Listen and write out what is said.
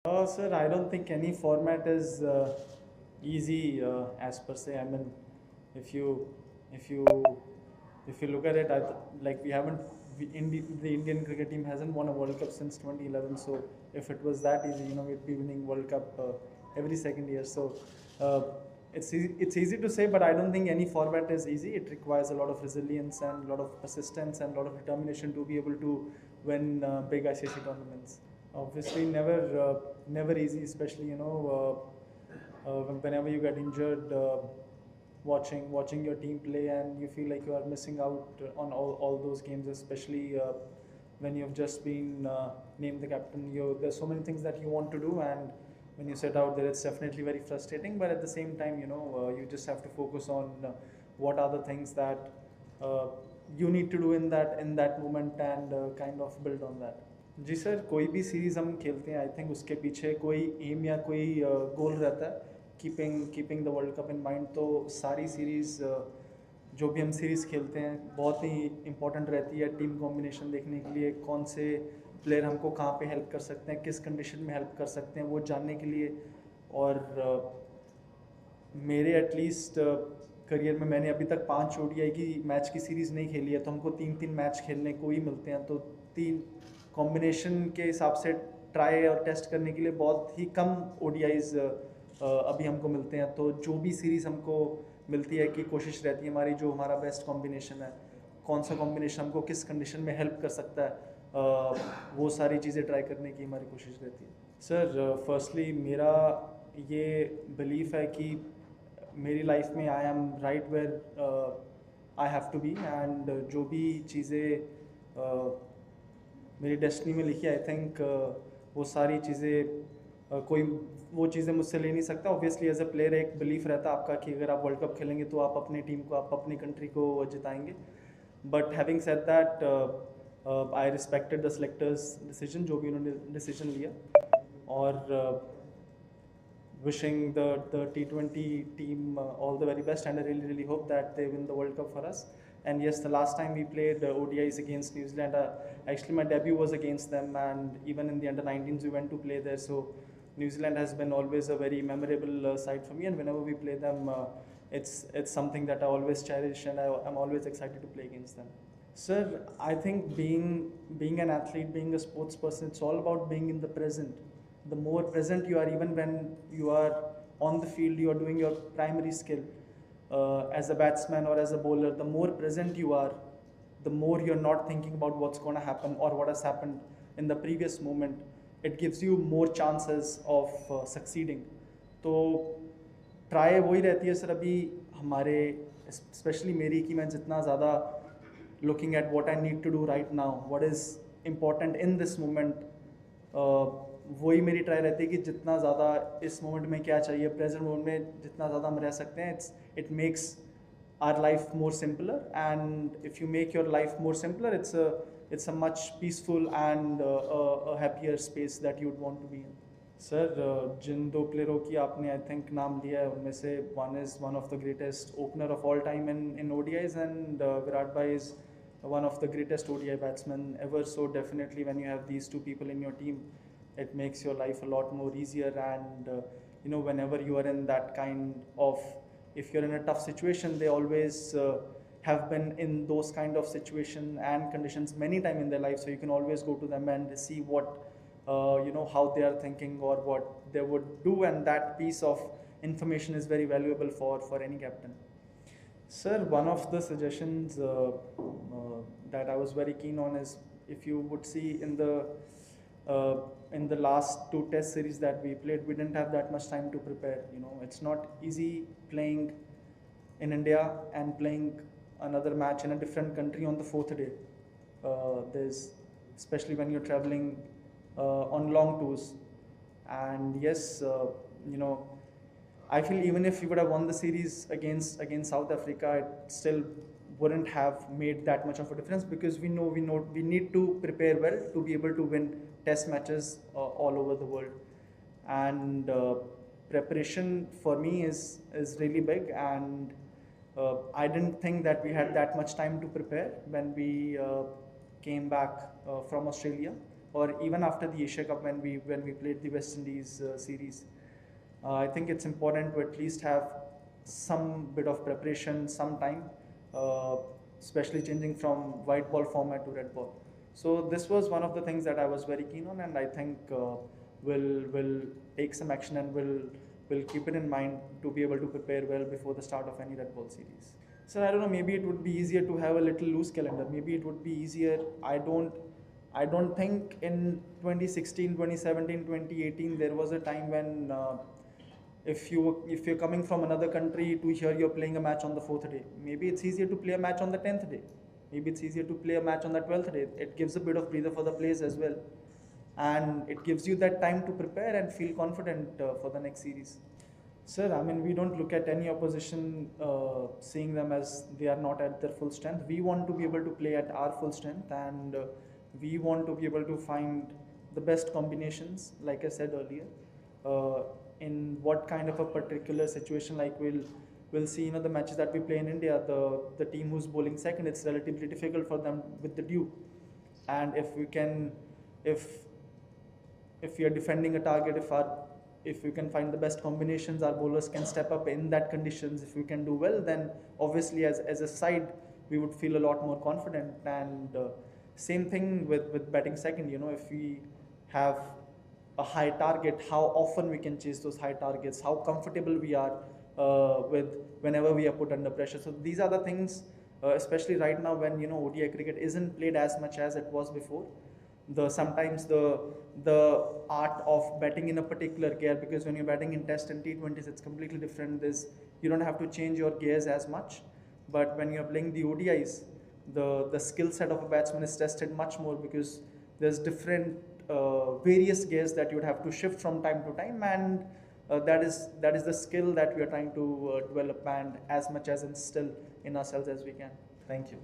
Sir, I don't think any format is easy as per se. I mean, if you if you if you look at it, like we haven't the Indian cricket team hasn't won a World Cup since 2011. So if it was that easy, we'd be winning World Cup every second year. So uh, it's easy to say, but I don't think any format is easy. It requires a lot of resilience and a lot of persistence and a lot of determination to be able to win big ICC tournaments. Obviously, never easy, especially whenever you get injured, watching your team play, and you feel like you are missing out on all those games, especially when you've just been named the captain. There's so many things that you want to do, and when you set out there, it's definitely very frustrating. But at the same time, you just have to focus on what are the things that uh, you need to do in that moment, and kind of build on that. जी sir, कोई भी series हम खेलते हैं, I think उसके पीछे कोई M या कोई गोल रहता है, keeping the world cup in mind. तो सारी सीरीज़ जो भी हम सीरीज़ खेलते हैं बहुत ही इंपॉर्टेंट रहती है टीम कॉम्बिनेशन देखने के लिए, कौन से प्लेयर हमको कहाँ पे हेल्प कर सकते हैं, किस कंडीशन में हेल्प कर सकते हैं, वो जानने के लिए. और मेरे एटलीस्ट करियर में मैंने अभी तक 5 ओडीआई की मैच की सीरीज़ नहीं खेली है, तो हमको 3-3 मैच खेलने को ही मिलते हैं. तो 3 कॉम्बिनेशन के हिसाब से ट्राई और टेस्ट करने के लिए बहुत ही कम ओडीआईज अभी हमको मिलते हैं. तो जो भी सीरीज़ हमको मिलती है कि कोशिश रहती है हमारी, जो हमारा बेस्ट कॉम्बिनेशन है, कौन सा कॉम्बिनेशन हमको किस कंडीशन में हेल्प कर सकता है, वो सारी चीज़ें ट्राई करने की हमारी कोशिश रहती है. सर, फर्स्टली मेरा ये बिलीफ है कि मेरी लाइफ में I am right where I have to be, and जो भी चीज़ें मेरी डेस्टिनी में लिखी, आई थिंक वो सारी चीज़ें कोई वो चीज़ें मुझसे ले नहीं सकता. ऑब्वियसली एज अ प्लेयर एक बिलीफ रहता है आपका कि अगर आप वर्ल्ड कप खेलेंगे तो आप अपनी टीम को, आप अपनी कंट्री को जिताएंगे. But having said that, I respected the selectors decision, जो भी उन्होंने डिसीजन लिया. और wishing the T20 team all the very best, and I really hope that they win the World Cup for us. And yes, the last time we played ODIs against New Zealand, actually my debut was against them, and even in the under-19s we went to play there. So New Zealand has been always a very memorable side for me, and whenever we play them, it's something that I always cherish, and I'm always excited to play against them. Sir, I think being an athlete, being a sports person, it's all about being in the present. The more present you are, even when you are on the field, you are doing your primary skill as a batsman or as a bowler, the more present you are, the more you're not thinking about what's going to happen or what has happened in the previous moment. It gives you more chances of succeeding. तो try वही रहती है sir अभी हमारे, specially मेरी, कि मैं जितना ज़्यादा looking at what I need to do right now, what is important in this moment, वही मेरी ट्राई रहती है कि जितना ज़्यादा इस मोमेंट में क्या चाहिए, प्रेजेंट मोमेंट में जितना ज़्यादा हम रह सकते हैं, it makes our life more simpler. And if you make your life more simpler, it's a much peaceful and a happier space that you would want to be in. Sir, जिन 2 प्लेयरों की आपने आई थिंक नाम लिया है, उनमें से one is one of the greatest opener of all time in ODIs, and Virat भाई is one of the greatest ODI batsmen ever. So definitely when you have these 2 people in your team, it makes your life a lot more easier. And whenever you are in that kind of, if you're in a tough situation, they always have been in those kind of situation and conditions many times in their life, so you can always go to them and see what how they are thinking or what they would do, and that piece of information is very valuable for any captain. Sir, one of the suggestions that I was very keen on is, if you would see in the last 2 test series that we played, we didn't have that much time to prepare. It's not easy playing in India and playing another match in a different country on the 4th day. There's, especially when you're traveling on long tours. And yes, I feel even if we would have won the series against South Africa, it still wouldn't have made that much of a difference, because we know we need to prepare well to be able to win test matches all over the world. And preparation for me is really big, and I didn't think that we had that much time to prepare when we came back from Australia. or even after the Asia Cup when we played the West Indies series. I think it's important to at least have some bit of preparation, some time, uh, especially changing from white ball format to red ball. So this was one of the things that I was very keen on, and I think will take some action and will keep it in mind to be able to prepare well before the start of any red ball series. So I don't know. Maybe it would be easier to have a little loose calendar. Maybe it would be easier. I don't think in 2016, 2017, 2018 there was a time when if you're coming from another country to here you're playing a match on the 4th day. Maybe it's easier to play a match on the 10th day. Maybe it's easier to play a match on the 12th day. It gives a bit of breather for the players as well, and it gives you that time to prepare and feel confident for the next series. Sir, I mean, we don't look at any opposition seeing them as they are not at their full strength. We want to be able to play at our full strength, and we want to be able to find the best combinations, like I said earlier, uh, in what kind of a particular situation. Like we'll see, the matches that we play in India, the team who's bowling second, it's relatively difficult for them with the dew, and if if we are defending a target, if we can find the best combinations, our bowlers can step up in that conditions. If we can do well, then obviously as a side we would feel a lot more confident. And same thing with batting second. If we have a high target, how often we can chase those high targets, how comfortable we are with whenever we are put under pressure. So these are the things, especially right now when ODI cricket isn't played as much as it was before. Sometimes the art of batting in a particular gear, because when you're batting in Test and T20s, it's completely different. You don't have to change your gears as much, but when you're playing the ODIs, the skill set of a batsman is tested much more, because there's different various gears that you would have to shift from time to time, and that is the skill that we are trying to develop and as much as instill in ourselves as we can. Thank you.